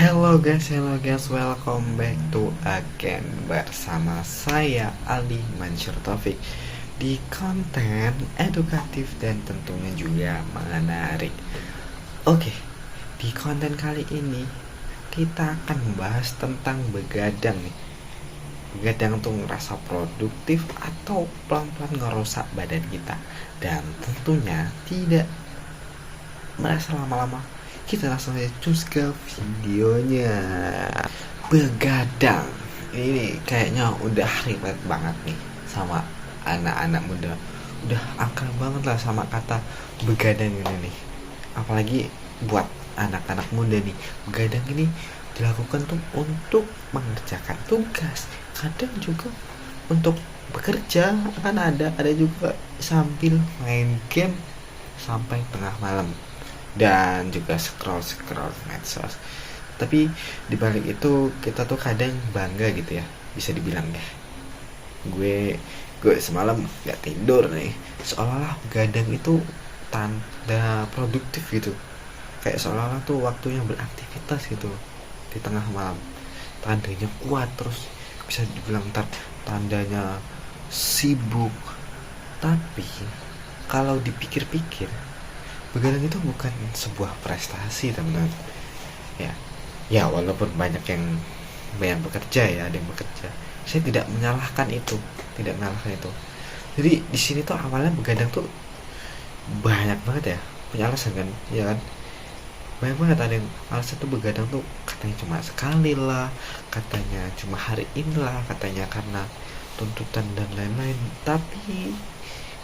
Hello guys, welcome back to again bersama saya Ali Mansur Taufik di konten edukatif dan tentunya juga menarik. Oke, di konten kali ini kita akan membahas tentang begadang nih. Begadang tuh ngerasa produktif atau pelan-pelan ngerusak badan kita, dan tentunya tidak merasa lama-lama. Kita langsung aja cus ke videonya. Begadang ini kayaknya udah relate banget nih sama anak-anak muda. Udah akrab banget lah sama kata begadang ini nih. Apalagi buat anak-anak muda nih, begadang ini dilakukan tuh untuk mengerjakan tugas, kadang juga untuk bekerja, kan ada juga sambil main game sampai tengah malam, dan juga scroll medsos. Tapi dibalik itu kita tuh kadang bangga gitu ya, bisa dibilang ya, gue semalam nggak tidur nih, seolah-olah begadang itu tanda produktif gitu, kayak seolah-olah tuh waktunya beraktivitas gitu di tengah malam, tandanya kuat, terus bisa dibilang tandanya sibuk. Tapi kalau dipikir-pikir, begadang itu bukan sebuah prestasi, teman-teman. Ya walaupun banyak yang bekerja ya, ada yang bekerja, saya tidak menyalahkan itu, jadi di sini tuh awalnya begadang tuh banyak banget ya punya alasan kan, ya kan, banyak banget ada yang alasan tuh begadang tuh, katanya cuma sekali lah, katanya cuma hari ini lah, katanya karena tuntutan dan lain-lain. Tapi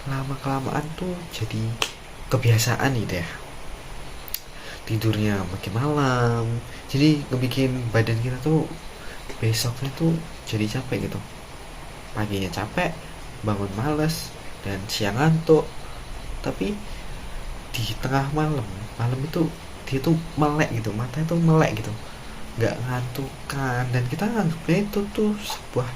lama kelamaan tuh jadi kebiasaan gitu ya, tidurnya makin malam, jadi ngebikin badan kita tuh besoknya tuh jadi capek gitu, paginya capek, bangun males, dan siang ngantuk. Tapi di tengah malam itu dia tuh melek gitu, matanya tuh melek gitu, nggak ngantuk kan, dan kita nganggapnya itu tuh sebuah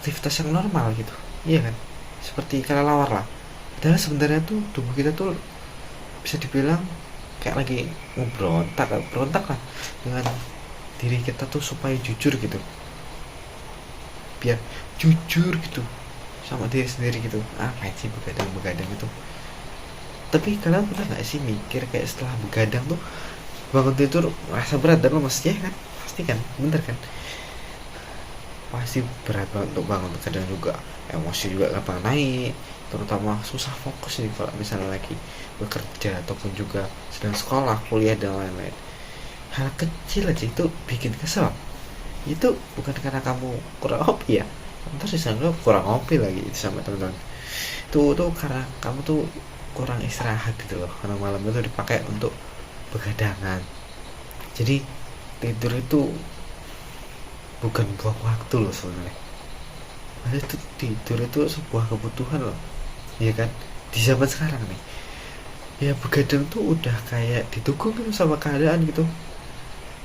aktivitas yang normal gitu, iya kan, seperti kelelawar lah. Padahal sebenarnya tuh tubuh kita tuh bisa dibilang kayak lagi berontak lah dengan diri kita tuh, supaya jujur gitu, biar jujur gitu sama diri sendiri gitu. Apa sih begadang itu? Tapi kalian pernah nggak sih mikir kayak setelah begadang tuh bangun tidur rasa berat dan lemes, ya kan? Pasti kan, bener kan? Pasti berat banget untuk bangun. Kadang juga emosi juga gampang naik, terutama susah fokus nih kalau misalnya lagi bekerja ataupun juga sedang sekolah, kuliah, dan lain-lain. Hal kecil aja itu bikin kesel. Itu bukan karena kamu kurang hobi ya, ntar disangka kurang hobi lagi itu sama teman-teman. Itu tuh karena kamu tuh kurang istirahat gitu loh, karena malam itu dipakai untuk begadangan. Jadi tidur itu bukan buang waktu loh sebenarnya. Padahal itu tidur itu sebuah kebutuhan loh, ya kan? Di zaman sekarang nih, ya begadang tuh udah kayak didukung gitu sama keadaan gitu,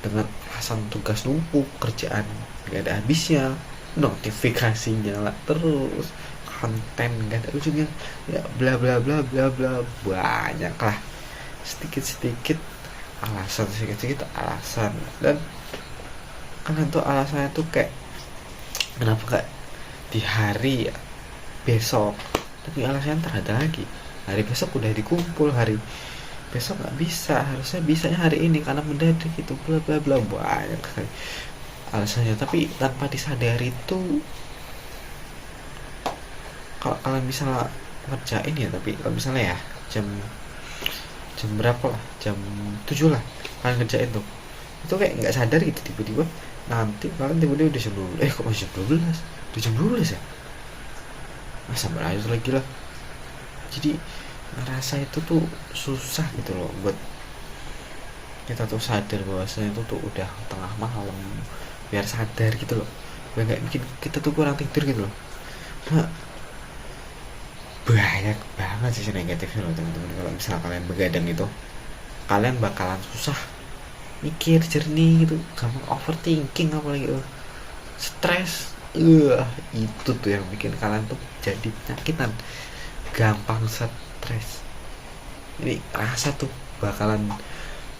dengan alasan tugas numpuk, kerjaan gak ada habisnya, notifikasinya lah terus, konten gak ada ujungnya, ya bla bla bla bla bla, banyak lah, sedikit sedikit alasan. Dan kan tuh alasannya tuh kayak, kenapa gak di hari besok, tapi alasannya terada lagi, hari besok udah dikumpul, hari besok nggak bisa, harusnya bisanya hari ini karena mendadak gitu, bla bla bla, banyak sekali alasannya. Tapi tanpa disadari itu, kalau kalian misalnya ngerjain ya, tapi kalau misalnya ya jam jam berapa lah, jam 7 lah kalian ngerjain tuh, itu kayak nggak sadar gitu, tiba-tiba nanti kalian tiba-tiba udah jam 12, kok masih jam 12, udah jam 12 ya, sabar aja lagi lah. Jadi ngerasa itu tuh susah gitu loh buat kita tuh sadar bahwasanya itu tuh udah tengah malam, biar sadar gitu loh, biar nggak bikin kita tuh kurang tidur gitu loh. Nah, banyak banget sih negatifnya loh teman-teman. Kalau misalnya kalian begadang itu, kalian bakalan susah mikir jernih gitu, gampang overthinking, apalagi stres. Itu tuh yang bikin kalian tuh jadi penyakitan, gampang stres. Ini rasa tuh bakalan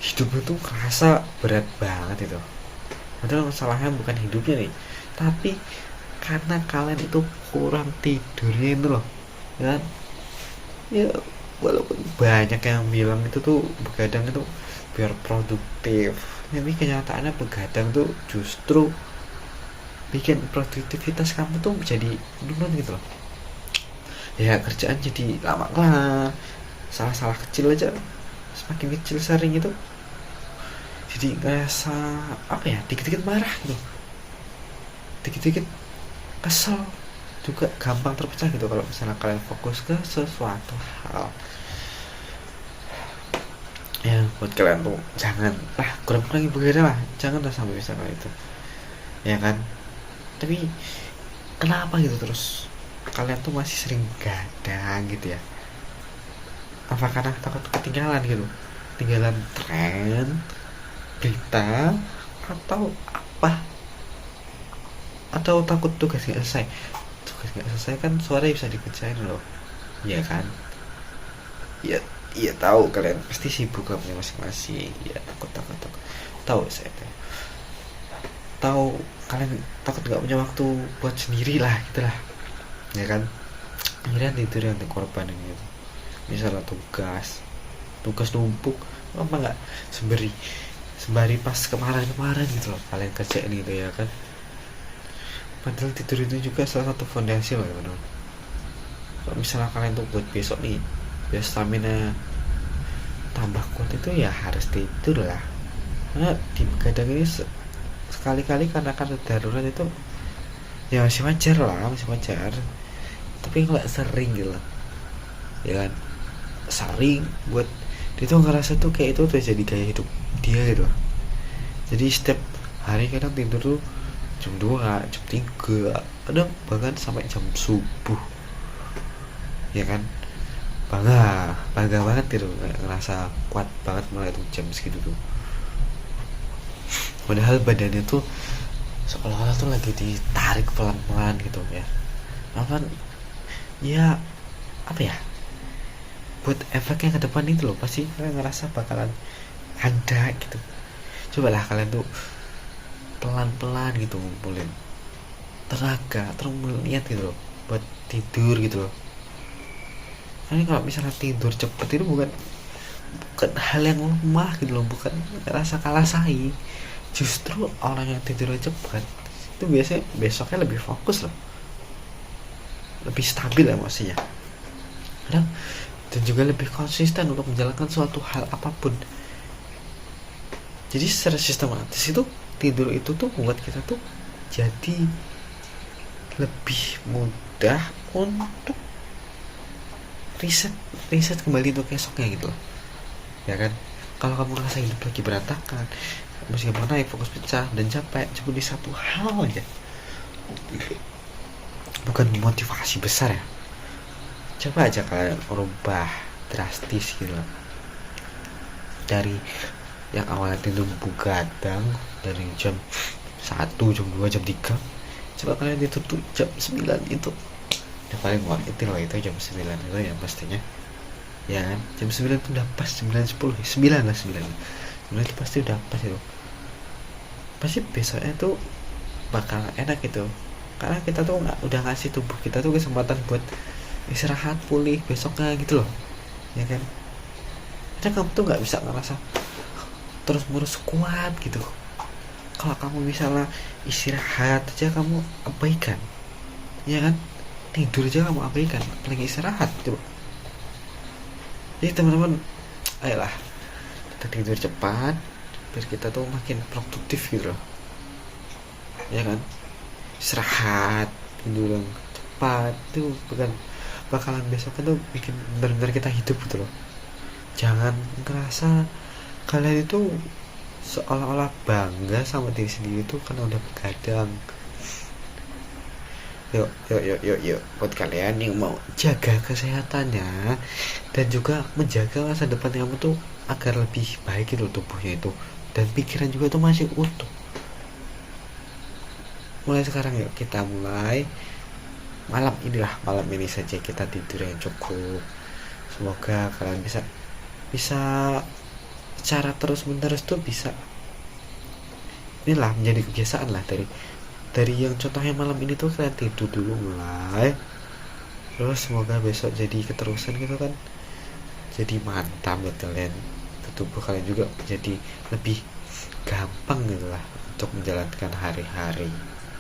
hidup itu kerasa berat banget itu. Padahal masalahnya bukan hidupnya nih, tapi karena kalian itu kurang tidurnya itu loh, ya kan? Ya walaupun banyak yang bilang itu tuh begadang itu biar produktif, tapi kenyataannya begadang tuh justru bikin produktivitas kamu tuh jadi menurun gitu loh. Ya kerjaan jadi lama kelar, salah-salah kecil aja semakin kecil sering itu jadi ngerasa apa ya, dikit-dikit marah gitu, dikit-dikit kesel, juga gampang terpecah gitu kalau misalnya kalian fokus ke sesuatu hal. Ya buat kalian tuh jangan lah, kurang-kurangi begadang lah, jangan lah sampai misalnya itu, ya kan? Tapi kenapa gitu terus kalian tuh masih sering gadang gitu ya? Apa karena takut ketinggalan gitu, ketinggalan tren, berita, atau apa? Atau takut tugas nggak selesai? Tugas nggak selesai kan suara bisa dikerjain loh, ya kan? Ya, iya tahu kalian pasti sibuk lah punya masing-masing. Ya takut. Tahu saya tahu kalian takut nggak punya waktu buat sendiri lah gitulah, ya kan? Akhirnya tidur yang dikorbanin gitu. Misalnya tugas numpuk, apa nggak sembari pas kemarin gitu loh kalian kerjain gitu, ya kan? Padahal tidur itu juga salah satu fondasi loh, ya benar. Kalau misalnya kalian tuh buat besok nih, biar stamina tambah kuat itu ya harus tidur lah. Karena di begadang ini sekali-kali karena darurat itu ya masih wajar lah, masih wajar. Tapi nggak sering gitu lah, ya kan? Sering buat dia tuh ngerasa tuh kayak itu udah jadi gaya hidup dia gitu loh. Jadi setiap hari kadang tidur tuh jam 2, jam 3, kadang bahkan sampai jam subuh, ya kan? Bangga banget gitu, ngerasa kuat banget mulai tuh jam segitu tuh. Padahal badannya tuh seolah-olah tuh lagi ditarik pelan-pelan gitu ya. Apa ya, apa ya, buat efeknya ke depan itu loh pasti kalian ngerasa bakalan ada gitu. Cobalah kalian tuh pelan-pelan gitu ngumpulin tenaga terus niat gitu loh buat tidur gitu loh. Karena kalau misalnya tidur cepet itu bukan hal yang lemah gitu loh, bukan ngerasa kalah saing. Justru orang yang tidur cepat itu biasanya besoknya lebih fokus loh, lebih stabil emosinya, dan juga lebih konsisten untuk menjalankan suatu hal apapun. Jadi secara sistematis itu tidur itu tuh membuat kita tuh jadi lebih mudah untuk riset kembali untuk esoknya gitu loh, ya kan? Kalau kamu ngerasa hidup lagi berantakan, masih gampang naik, fokus pecah dan capek cuma di satu hal aja, bukan motivasi besar ya, coba aja kalian rubah drastis gitu loh. Dari yang awalnya tidur begadang dari jam 1, jam 2, jam 3, coba kalian tidur tuh jam 9 itu udah paling wah itu loh, itu jam 9 itu ya pastinya, ya kan? Jam 9 itu udah pas, 9:10, 9 lah, 9 itu pasti udah pas itu. Pasti besoknya tuh bakal enak gitu, karena kita tuh udah ngasih tubuh kita tuh kesempatan buat istirahat pulih besoknya gitu loh, ya kan? Karena kamu tuh nggak bisa ngerasa terus menerus kuat gitu kalau kamu misalnya istirahat aja kamu abaikan, ya kan? Tidur aja kamu abaikan, apalagi istirahat coba. Jadi teman-teman, ayolah kita tidur cepat biar kita tuh makin produktif gitu loh, ya kan? Istirahat tidur yang cepat itu bakalan besoknya tuh bikin benar-benar kita hidup gitu loh. Jangan ngerasa kalian itu seolah-olah bangga sama diri sendiri tuh karena udah begadang. Yuk buat kalian yang mau jaga kesehatannya dan juga menjaga masa depan kamu tuh agar lebih baik gitu tubuhnya itu, dan pikiran juga tuh masih utuh. Mulai sekarang yuk kita mulai malam ini saja kita tidur yang cukup. Semoga kalian bisa secara terus menerus tuh bisa, inilah menjadi kebiasaan lah, dari yang contohnya malam ini tuh kalian tidur dulu mulai, terus semoga besok jadi keterusan gitu kan, jadi mantap buat kalian, tubuh kalian juga jadi lebih gampang gitu lah untuk menjalankan hari-hari.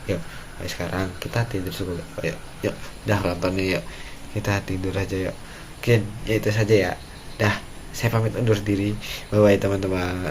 Yuk, ayo sekarang kita tidur dulu. Yuk, yuk, dah nontonnya yuk. Kita tidur aja yuk. Mungkin ya itu saja ya. Dah, saya pamit undur diri. Bye bye teman-teman.